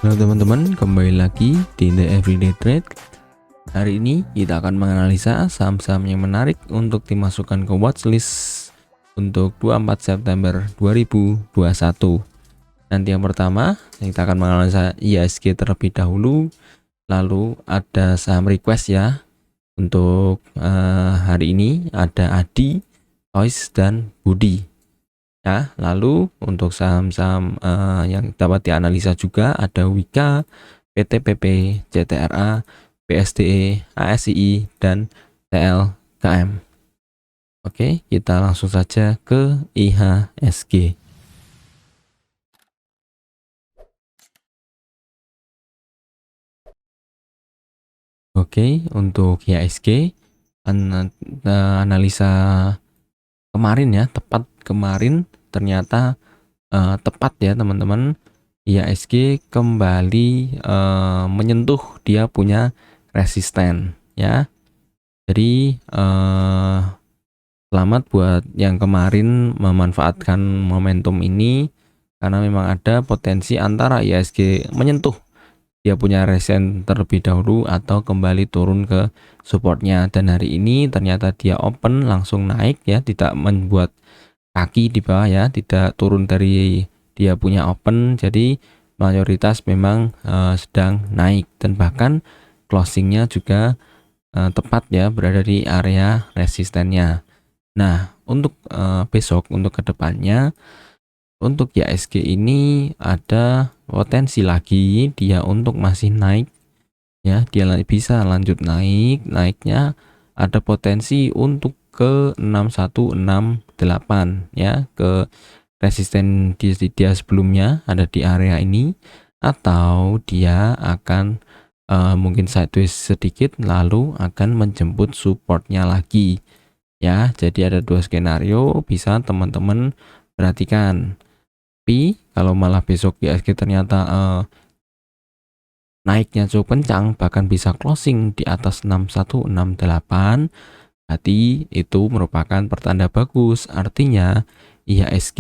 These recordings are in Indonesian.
Halo teman-teman, kembali lagi di The Everyday Trade. Hari ini kita akan menganalisa saham-saham yang menarik untuk dimasukkan ke watchlist untuk 24 September 2021. Nanti yang pertama, kita akan menganalisa IHSG terlebih dahulu. Lalu ada saham request ya. Untuk hari ini ada Adi, Toys, dan Budi. Ya, lalu untuk saham-saham yang dapat dianalisa juga ada Wika, PTPP, CTRA, PSDE, ASII, dan TLKM. Oke, kita langsung saja ke IHSG. Oke, untuk IHSG analisa kemarin ya, tepat kemarin ternyata tepat ya teman-teman. IHSG kembali menyentuh dia punya resisten ya. Jadi selamat buat yang kemarin memanfaatkan momentum ini, karena memang ada potensi antara IHSG menyentuh dia punya resisten terlebih dahulu atau kembali turun ke supportnya. Dan hari ini ternyata dia open langsung naik ya, tidak membuat kaki di bawah ya, tidak turun dari dia punya open. Jadi mayoritas memang sedang naik, dan bahkan closingnya juga tepat ya, berada di area resistennya. Nah, untuk besok, untuk kedepannya, untuk IHSG ini ada potensi lagi dia untuk masih naik ya, dia bisa lanjut naiknya ada potensi untuk ke 6168 ya, ke resisten dia sebelumnya ada di area ini, atau dia akan mungkin sideways sedikit lalu akan menjemput supportnya lagi ya. Jadi ada dua skenario bisa teman-teman perhatikan. Tapi kalau malah besok IHSG ternyata naiknya cukup kencang, bahkan bisa closing di atas 6168, berarti itu merupakan pertanda bagus. Artinya IHSG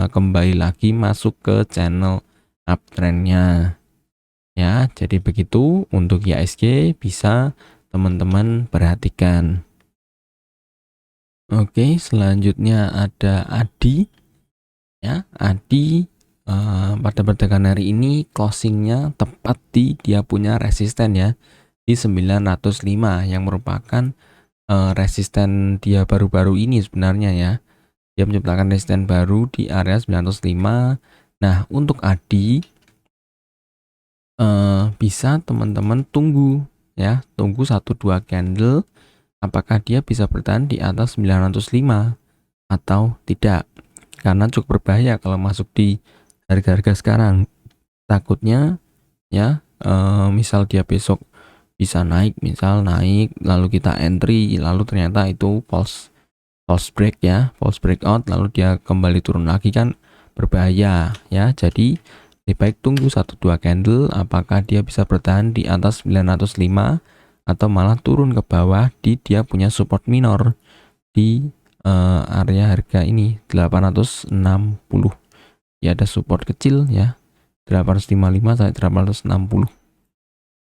kembali lagi masuk ke channel uptrendnya ya. Jadi begitu untuk IHSG, bisa teman-teman perhatikan. Oke, selanjutnya ada Adi ya. Adi pada perdagangan hari ini closingnya tepat di dia punya resisten ya, di 905, yang merupakan resisten dia baru-baru ini sebenarnya ya. Dia menciptakan resisten baru di area 905. Nah, untuk Adi bisa teman-teman tunggu ya, tunggu 1-2 candle apakah dia bisa bertahan di atas 905 atau tidak, karena cukup berbahaya kalau masuk di harga-harga sekarang. Takutnya ya, misal dia besok bisa naik, misal naik lalu kita entry, lalu ternyata itu false break ya, false breakout, lalu dia kembali turun lagi, kan berbahaya ya. Jadi lebih baik tunggu 1-2 candle apakah dia bisa bertahan di atas 905 atau malah turun ke bawah di dia punya support minor di area harga ini 860 ya. Ada support kecil ya, 855 sampai 860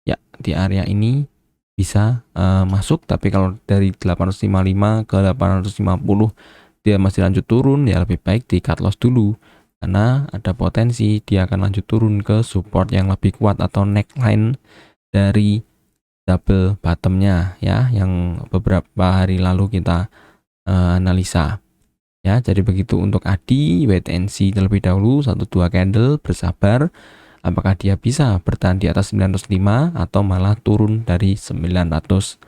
ya, di area ini bisa masuk. Tapi kalau dari 855 ke 850 dia masih lanjut turun, ya lebih baik di cut loss dulu, karena ada potensi dia akan lanjut turun ke support yang lebih kuat atau neckline dari double bottomnya ya, yang beberapa hari lalu kita analisa ya. Jadi begitu untuk Adi, wait and see terlebih dahulu, 1-2 candle, bersabar apakah dia bisa bertahan di atas 905 atau malah turun dari 905.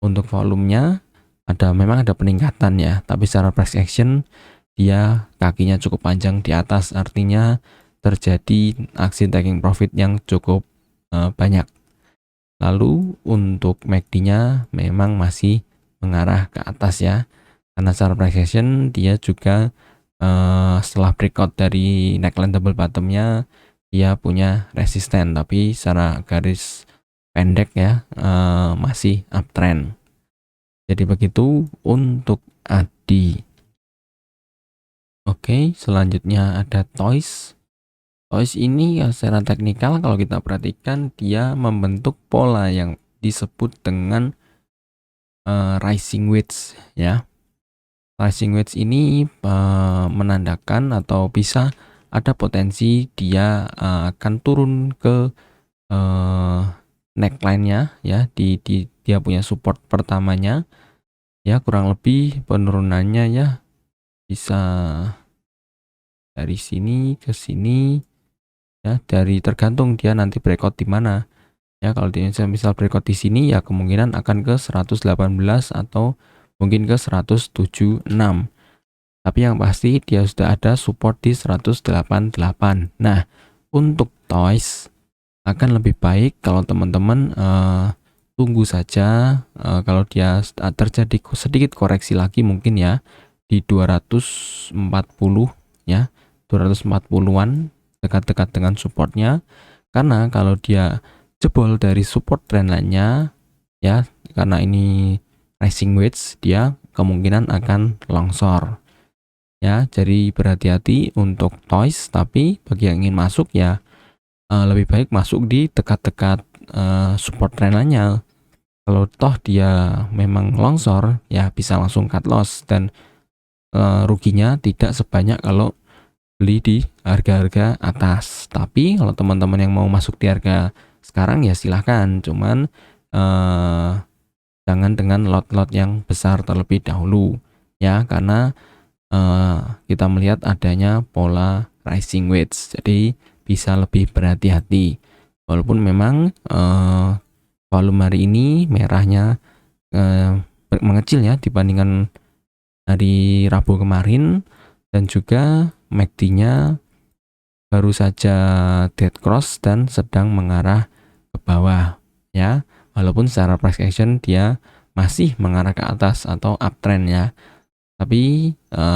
Untuk volumenya memang ada peningkatan ya, tapi secara price action dia kakinya cukup panjang di atas, artinya terjadi aksi taking profit yang cukup banyak. Lalu untuk MACD-nya memang masih mengarah ke atas ya, karena secara price action dia juga setelah breakout dari neckline double bottomnya dia punya resisten, tapi secara garis pendek ya masih uptrend. Jadi begitu untuk Adi. Oke, selanjutnya ada Toys. Toys ini ya secara teknikal kalau kita perhatikan dia membentuk pola yang disebut dengan rising wedge ya. Rising wedge ini menandakan atau bisa ada potensi dia akan turun ke neckline-nya ya, dia punya support pertamanya ya, kurang lebih penurunannya ya bisa dari sini ke sini ya, dari tergantung dia nanti breakout di mana ya. Kalau dia misal breakout di sini ya kemungkinan akan ke 118 atau mungkin ke 176, tapi yang pasti dia sudah ada support di 188. Nah, untuk Toys akan lebih baik kalau teman-teman tunggu saja kalau dia terjadi sedikit koreksi lagi mungkin ya di 240 ya, 240-an dekat-dekat dengan supportnya. Karena kalau dia jebol dari support trendline-nya ya, karena ini rising wedge, dia kemungkinan akan longsor ya. Jadi berhati-hati untuk Toys, tapi bagi yang ingin masuk ya lebih baik masuk di dekat-dekat support trendline-nya. Kalau toh dia memang longsor ya bisa langsung cut loss, dan ruginya tidak sebanyak kalau beli di harga-harga atas. Tapi kalau teman-teman yang mau masuk di harga sekarang ya silahkan, cuman jangan dengan lot-lot yang besar terlebih dahulu ya, karena kita melihat adanya pola rising wedge, jadi bisa lebih berhati-hati. Walaupun memang volume hari ini merahnya mengecil ya dibandingkan hari Rabu kemarin, dan juga MACD-nya baru saja dead cross dan sedang mengarah ke bawah ya. Walaupun secara price action dia masih mengarah ke atas atau uptrend ya. Tapi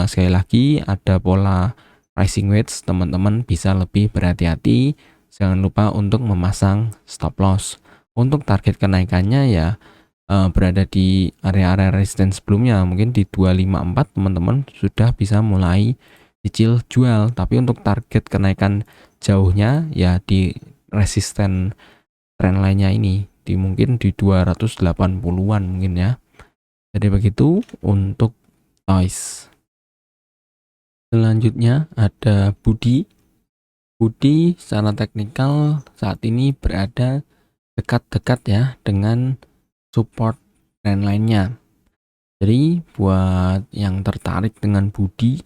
sekali lagi ada pola rising wedge, teman-teman bisa lebih berhati-hati. Jangan lupa untuk memasang stop loss. Untuk target kenaikannya ya berada di area-area resistance sebelumnya, mungkin di 254 teman-teman sudah bisa mulai cicil jual. Tapi untuk target kenaikan jauhnya ya di resisten trendline-nya ini di mungkin di 280-an mungkin ya. Jadi begitu untuk Toys. Selanjutnya ada Budi. Budi secara teknikal saat ini berada dekat-dekat ya dengan support trendline-nya. Jadi buat yang tertarik dengan Budi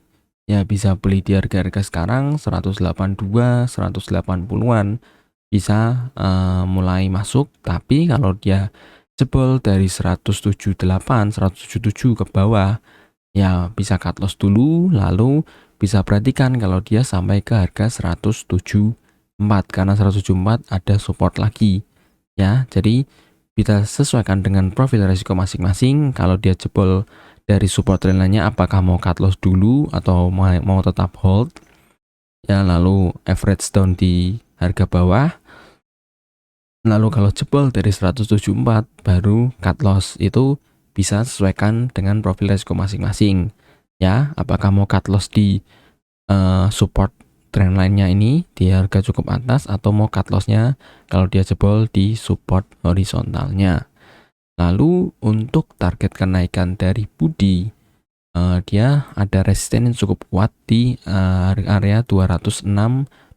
ya bisa beli di harga-harga sekarang 182, 180-an bisa mulai masuk. Tapi kalau dia jebol dari 178, 177 ke bawah ya bisa cut loss dulu, lalu bisa perhatikan kalau dia sampai ke harga 174, karena 174 ada support lagi ya. Jadi kita sesuaikan dengan profil risiko masing-masing. Kalau dia jebol dari support trendline-nya, apakah mau cut loss dulu atau mau tetap hold ya, lalu average down di harga bawah. Lalu kalau jebol dari 174 baru cut loss. Itu bisa sesuaikan dengan profil risiko masing-masing ya. Apakah mau cut loss di support trendline-nya ini di harga cukup atas, atau mau cut loss-nya kalau dia jebol di support horizontalnya. Lalu untuk target kenaikan dari Budi, dia ada resisten yang cukup kuat di area 206,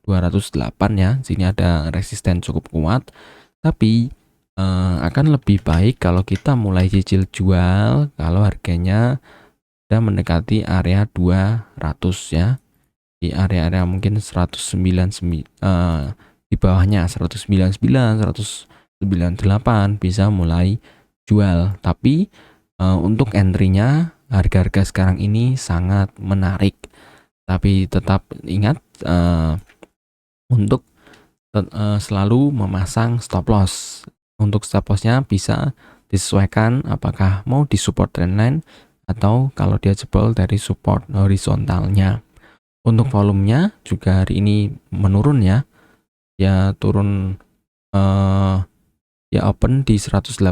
208 ya. Sini ada resisten cukup kuat, tapi akan lebih baik kalau kita mulai cicil jual kalau harganya sudah mendekati area 200 ya. Di area-area mungkin 199 di bawahnya 199, 198 bisa mulai jual. Tapi untuk entry-nya harga-harga sekarang ini sangat menarik. Tapi tetap ingat untuk selalu memasang stop loss. Untuk stop loss-nya bisa disesuaikan apakah mau di support trendline atau kalau dia jebol dari support horizontalnya. Untuk volumenya juga hari ini menurun ya. Ya turun ya open di 185,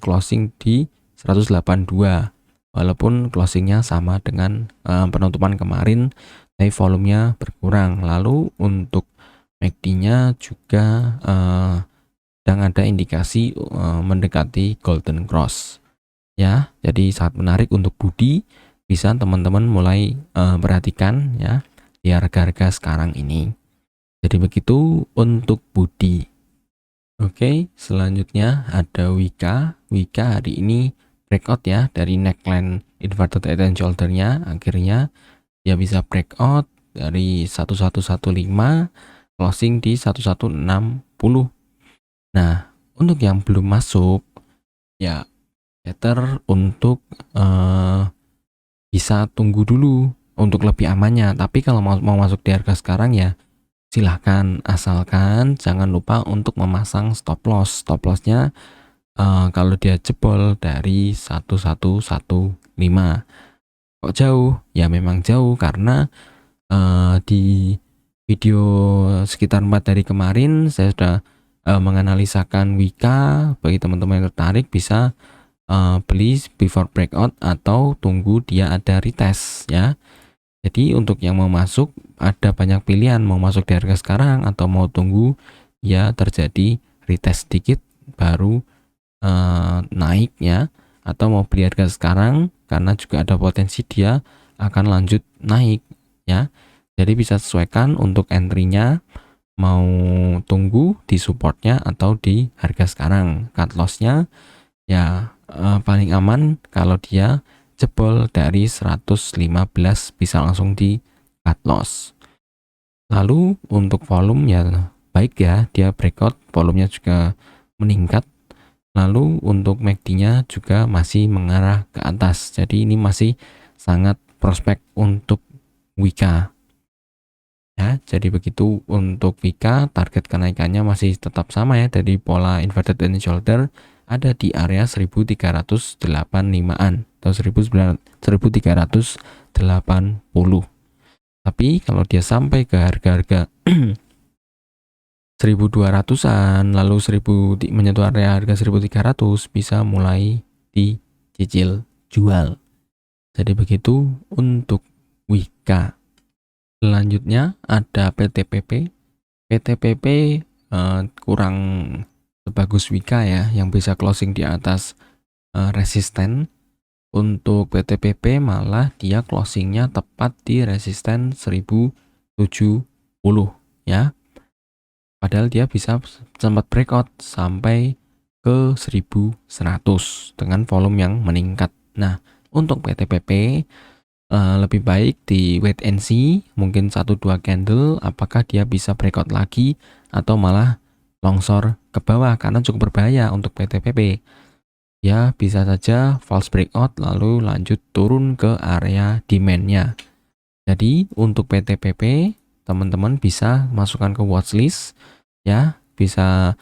closing di 182. Walaupun closingnya sama dengan penutupan kemarin, tapi volumenya berkurang. Lalu untuk MACD-nya juga sedang ada indikasi mendekati golden cross ya. Jadi sangat menarik untuk Budi, bisa teman-teman mulai perhatikan ya di harga-harga sekarang ini. Jadi begitu untuk Budi. Oke, selanjutnya ada Wika. Wika hari ini breakout ya dari neckline inverted head and shoulder-nya. Akhirnya dia bisa breakout dari 1115 closing di 1160. Nah, untuk yang belum masuk ya better untuk bisa tunggu dulu untuk lebih amannya. Tapi kalau mau masuk di harga sekarang ya silahkan, asalkan jangan lupa untuk memasang stop loss. Stop lossnya kalau dia jebol dari 1115. Kok jauh? Ya memang jauh karena di video sekitar 4 hari kemarin saya sudah menganalisakan Wika. Bagi teman-teman yang tertarik bisa beli before breakout atau tunggu dia ada retest ya. Jadi untuk yang mau masuk ada banyak pilihan, mau masuk di harga sekarang atau mau tunggu ya terjadi retest sedikit baru naik ya, atau mau beli harga sekarang karena juga ada potensi dia akan lanjut naik ya. Jadi bisa sesuaikan untuk entry-nya, mau tunggu di supportnya atau di harga sekarang. Cut loss-nya ya paling aman kalau dia jebol dari 115 bisa langsung di cut loss. Lalu untuk volume ya baik ya, dia breakout, volumenya juga meningkat. Lalu untuk MACD-nya juga masih mengarah ke atas. Jadi ini masih sangat prospek untuk Wika. Ya, jadi begitu untuk Wika, target kenaikannya masih tetap sama ya, dari pola inverted head and shoulder ada di area 1385-an atau 1380. Tapi kalau dia sampai ke harga-harga 1200-an lalu menyentuh area harga 1300 bisa mulai dicicil jual. Jadi begitu untuk Wika. Selanjutnya ada PTPP. PTPP kurang sebagus Wika ya, yang bisa closing di atas resisten. Untuk PTPP malah dia closingnya tepat di resisten 1070 ya. Padahal dia bisa sempat breakout sampai ke 1100 dengan volume yang meningkat. Nah, untuk PTPP lebih baik di wait and see, mungkin 1-2 candle apakah dia bisa breakout lagi atau malah longsor ke bawah, karena cukup berbahaya untuk PTPP. Ya, bisa saja false breakout lalu lanjut turun ke area demand-nya. Jadi untuk PTPP teman-teman bisa masukkan ke watchlist ya, bisa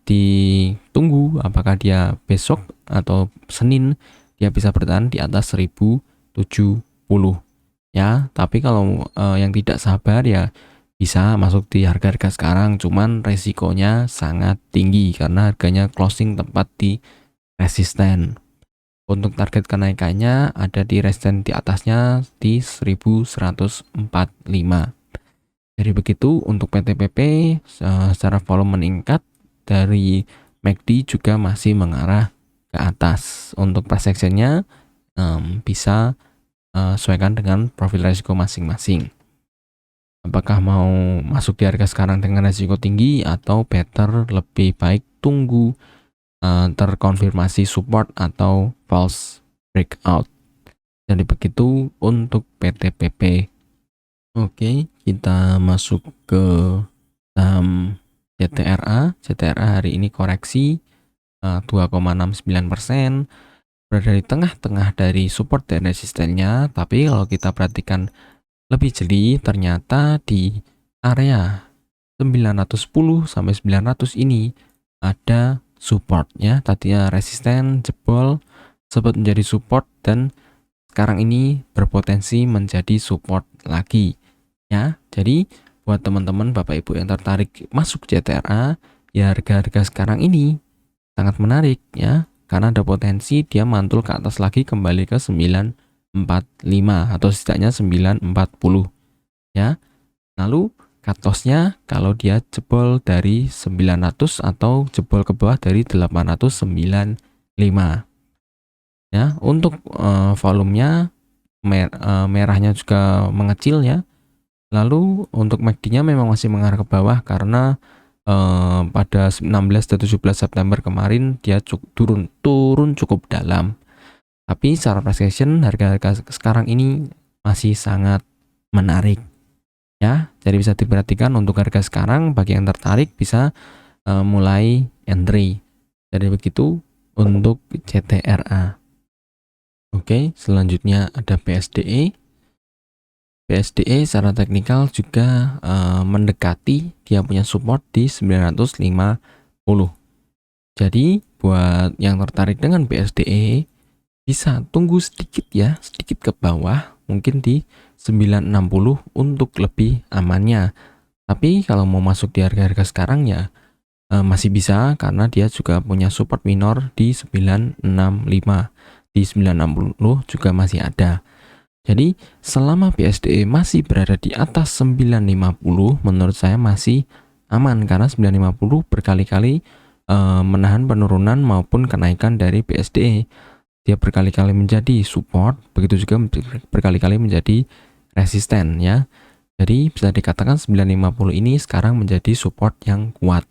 ditunggu apakah dia besok atau Senin dia bisa bertahan di atas 1070 ya. Tapi kalau yang tidak sabar ya bisa masuk di harga-harga sekarang, cuman resikonya sangat tinggi karena harganya closing tepat di resisten. Untuk target kenaikannya ada di resisten di atasnya di 1145. Jadi begitu untuk PTPP secara volume meningkat, dari MACD juga masih mengarah ke atas. Untuk price action-nya bisa sesuaikan dengan profil risiko masing-masing. Apakah mau masuk di harga sekarang dengan risiko tinggi atau better lebih baik tunggu terkonfirmasi support atau false breakout. Jadi begitu untuk PTPP. Oke, kita masuk ke saham CTRA. CTRA hari ini koreksi 2,69%, berada di tengah-tengah dari support dan resistennya. Tapi kalau kita perhatikan lebih jeli, ternyata di area 910 sampai 900 ini ada supportnya. Tadinya resisten, jebol, sempat menjadi support, dan sekarang ini berpotensi menjadi support lagi ya. Jadi buat teman-teman Bapak Ibu yang tertarik masuk CTRA ya, harga-harga sekarang ini sangat menarik ya, karena ada potensi dia mantul ke atas lagi kembali ke 945 atau setidaknya 940 ya. Lalu cut loss-nya kalau dia jebol dari 900 atau jebol ke bawah dari 895 ya. Untuk volumenya merahnya juga mengecil ya. Lalu untuk MACD-nya memang masih mengarah ke bawah karena pada 16 dan 17 September kemarin dia turun cukup dalam. Tapi secara price action harga-harga sekarang ini masih sangat menarik ya. Jadi bisa diperhatikan untuk harga sekarang, bagi yang tertarik bisa mulai entry. Jadi begitu untuk CTRA. Oke, selanjutnya ada PSDE. PSDE secara teknikal juga mendekati, dia punya support di 950. Jadi buat yang tertarik dengan PSDE bisa tunggu sedikit ya, sedikit ke bawah, mungkin di 960 untuk lebih amannya. Tapi kalau mau masuk di harga-harga sekarang ya masih bisa, karena dia juga punya support minor di 965, di 960 juga masih ada. Jadi selama PSDE masih berada di atas 950, menurut saya masih aman karena 950 berkali-kali menahan penurunan maupun kenaikan dari PSDE. Dia berkali-kali menjadi support, begitu juga berkali-kali menjadi resisten ya. Jadi bisa dikatakan 950 ini sekarang menjadi support yang kuat.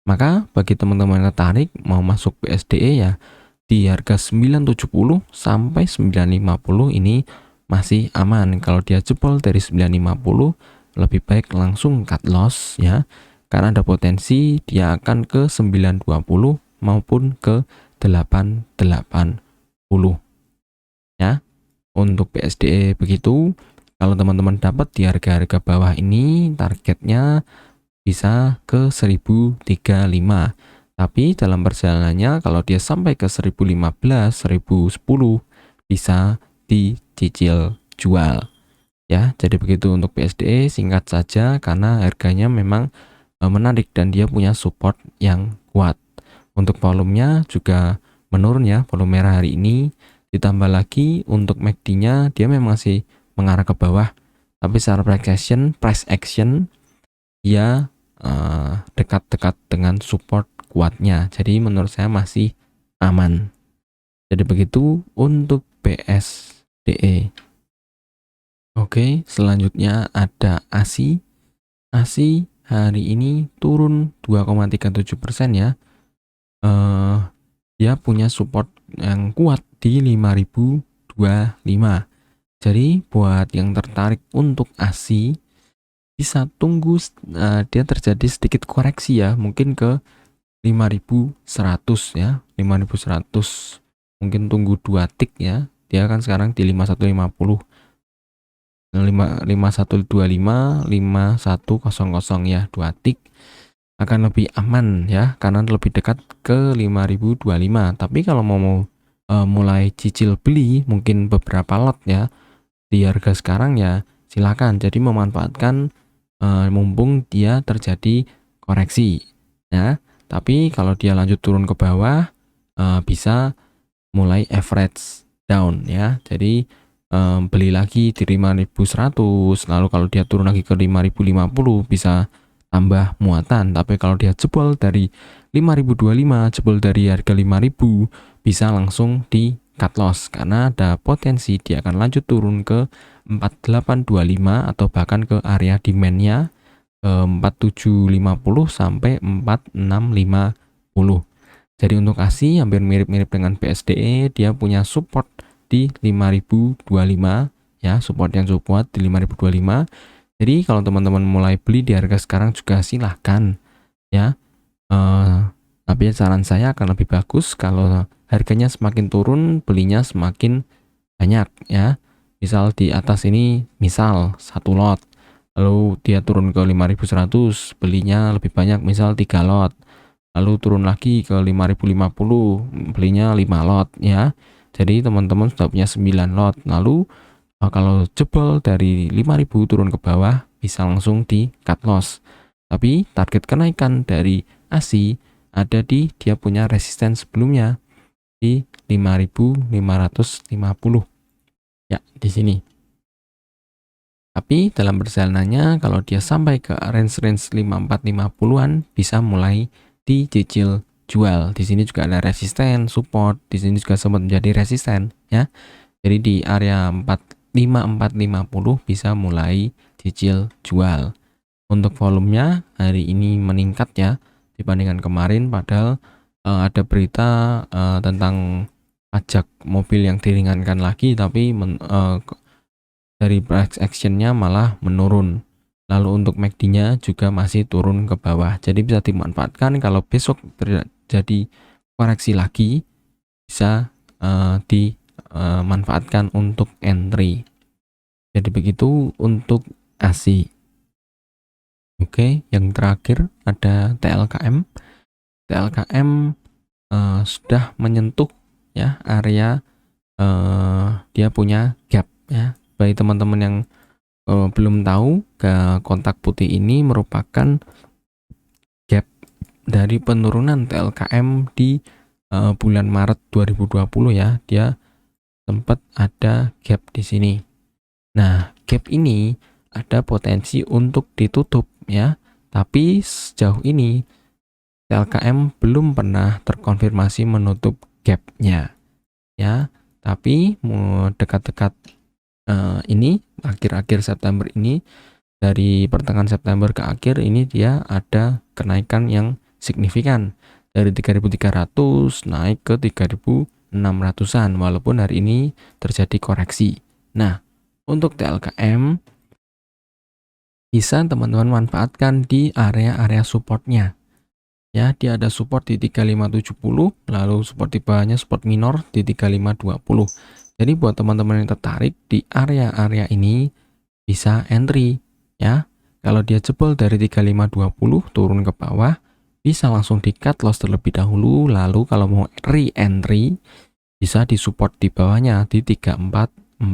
Maka bagi teman-teman yang tertarik mau masuk PSDE ya, di harga 970 sampai 950 ini masih aman. Kalau dia jebol dari 950 lebih baik langsung cut loss ya, karena ada potensi dia akan ke 920 maupun ke 880 ya. Untuk PSDE begitu. Kalau teman-teman dapat di harga-harga bawah ini, targetnya bisa ke 1035. Tapi dalam perjalanannya kalau dia sampai ke 1015, 1010 bisa dicicil jual ya. Jadi begitu untuk PSDE, singkat saja karena harganya memang menarik dan dia punya support yang kuat. Untuk volumenya juga menurun ya, volume merah hari ini. Ditambah lagi untuk MACD-nya dia memang masih mengarah ke bawah, tapi secara price action dia dekat-dekat dengan support kuatnya. Jadi menurut saya masih aman. Jadi begitu untuk PSDE. Oke, selanjutnya ada ASI. ASI hari ini turun 2,37% ya. Dia punya support yang kuat di 5025. Jadi buat yang tertarik untuk ASI bisa tunggu dia terjadi sedikit koreksi ya, mungkin ke 5100 ya, 5100. Mungkin tunggu 2 tick ya. Dia kan sekarang di 5150. 5125, 5100 ya, 2 tick akan lebih aman ya, karena lebih dekat ke 5025. Tapi kalau mau mulai cicil beli mungkin beberapa lot ya di harga sekarang ya silakan. Jadi memanfaatkan mumpung dia terjadi koreksi ya. Tapi kalau dia lanjut turun ke bawah bisa mulai average down ya. Jadi beli lagi di 5100, lalu kalau dia turun lagi ke 5050 bisa tambah muatan. Tapi kalau dia jebol dari 5025, jebol dari harga 5000, bisa langsung di cut loss karena ada potensi dia akan lanjut turun ke 4825 atau bahkan ke area demand-nya 4750 sampai 4650. Jadi untuk ASI hampir mirip-mirip dengan PSDE, dia punya support di 5025 ya, support yang cukup kuat di 5025. Jadi kalau teman-teman mulai beli di harga sekarang juga silahkan ya. Tapi saran saya akan lebih bagus kalau harganya semakin turun, belinya semakin banyak ya. Misal di atas ini, misal 1 lot, lalu dia turun ke 5100, belinya lebih banyak, misal 3 lot. Lalu turun lagi ke 5050, belinya 5 lot ya. Jadi teman-teman sudah punya 9 lot. Lalu kalau jebol dari 5000 turun ke bawah bisa langsung di cut loss. Tapi target kenaikan dari ASI ada di dia punya resisten sebelumnya di 5550. Ya, di sini. Tapi dalam perjalanannya kalau dia sampai ke range-range 54-50-an bisa mulai dicicil jual. Di sini juga ada resisten, support, di sini juga sempat menjadi resisten ya. Jadi di area 45450 bisa mulai cicil jual. Untuk volumenya hari ini meningkat ya dibandingkan kemarin, padahal ada berita tentang pajak mobil yang diringankan lagi, tapi dari price actionnya malah menurun. Lalu untuk MACD-nya juga masih turun ke bawah. Jadi bisa dimanfaatkan kalau besok terjadi koreksi lagi, bisa dimanfaatkan untuk entry. Jadi begitu untuk ASI. Oke, yang terakhir ada TLKM. TLKM sudah menyentuh ya area dia punya gap ya. Bagi teman-teman yang belum tahu, ke kotak putih ini merupakan gap dari penurunan TLKM di bulan Maret 2020 ya. Dia sempat ada gap di sini. Nah, gap ini ada potensi untuk ditutup ya. Tapi sejauh ini TLKM belum pernah terkonfirmasi menutup gapnya ya. Tapi dekat-dekat ini akhir-akhir September ini, dari pertengahan September ke akhir ini dia ada kenaikan yang signifikan dari 3.300 naik ke 3.600-an walaupun hari ini terjadi koreksi. Nah, untuk TLKM bisa teman-teman manfaatkan di area-area supportnya ya. Dia ada support di 3570, lalu support di bawahnya support minor di 3520. Jadi buat teman-teman yang tertarik di area-area ini bisa entry ya. Kalau dia jebol dari 3520 turun ke bawah, bisa langsung di cut loss terlebih dahulu. Lalu kalau mau re-entry bisa di support di bawahnya di 3440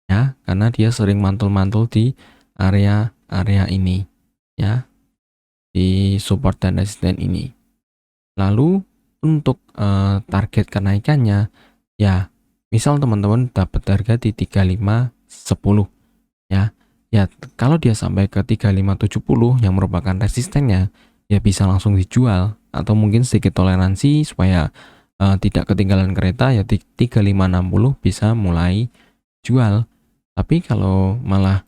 ya, karena dia sering mantul-mantul di area-area ini ya, di support dan resisten ini. Lalu untuk target kenaikannya ya, misal teman-teman dapat harga di 3510 ya. Ya, kalau dia sampai ke 3570 yang merupakan resistennya, ya bisa langsung dijual, atau mungkin sedikit toleransi supaya tidak ketinggalan kereta ya, di 3560 bisa mulai jual. Tapi kalau malah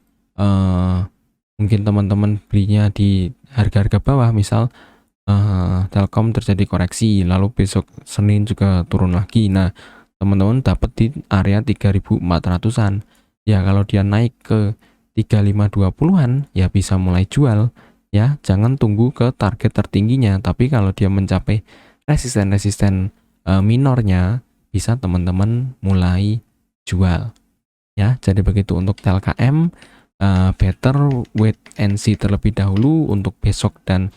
mungkin teman-teman belinya di harga-harga bawah, misal Telkom terjadi koreksi lalu besok Senin juga turun lagi, nah teman-teman dapat di area 3400-an ya. Kalau dia naik ke 3520-an ya bisa mulai jual ya, jangan tunggu ke target tertingginya. Tapi kalau dia mencapai resisten-resisten minornya, bisa teman-teman mulai jual ya. Jadi begitu untuk TLKM. Better wait and see terlebih dahulu untuk besok dan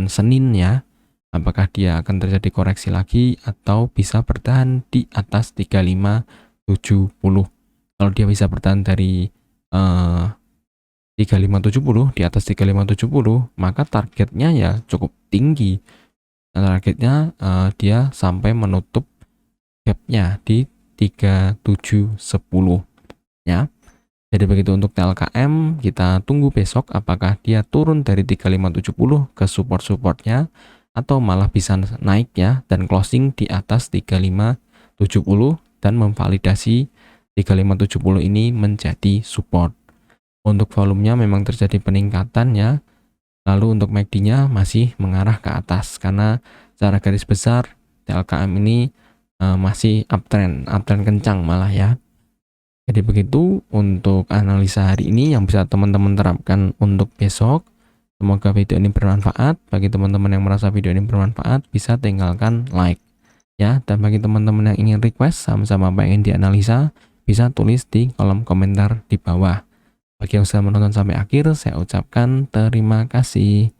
Senin ya, apakah dia akan terjadi koreksi lagi atau bisa bertahan di atas 3570. Kalau dia bisa bertahan dari 3570 di atas 3570, maka targetnya ya cukup tinggi. Targetnya dia sampai menutup gapnya di 3710 ya. Jadi begitu untuk TLKM, kita tunggu besok apakah dia turun dari 3570 ke support-supportnya atau malah bisa naik ya dan closing di atas 3570 dan memvalidasi 3570 ini menjadi support. Untuk volumenya memang terjadi peningkatan ya. Lalu untuk MACD-nya masih mengarah ke atas karena secara garis besar TLKM ini masih uptrend kencang malah ya. Jadi begitu untuk analisa hari ini yang bisa teman-teman terapkan untuk besok. Semoga video ini bermanfaat. Bagi teman-teman yang merasa video ini bermanfaat, bisa tinggalkan like ya. Dan bagi teman-teman yang ingin request sama-sama apa yang ingin dianalisa, bisa tulis di kolom komentar di bawah. Bagi yang sudah menonton sampai akhir, saya ucapkan terima kasih.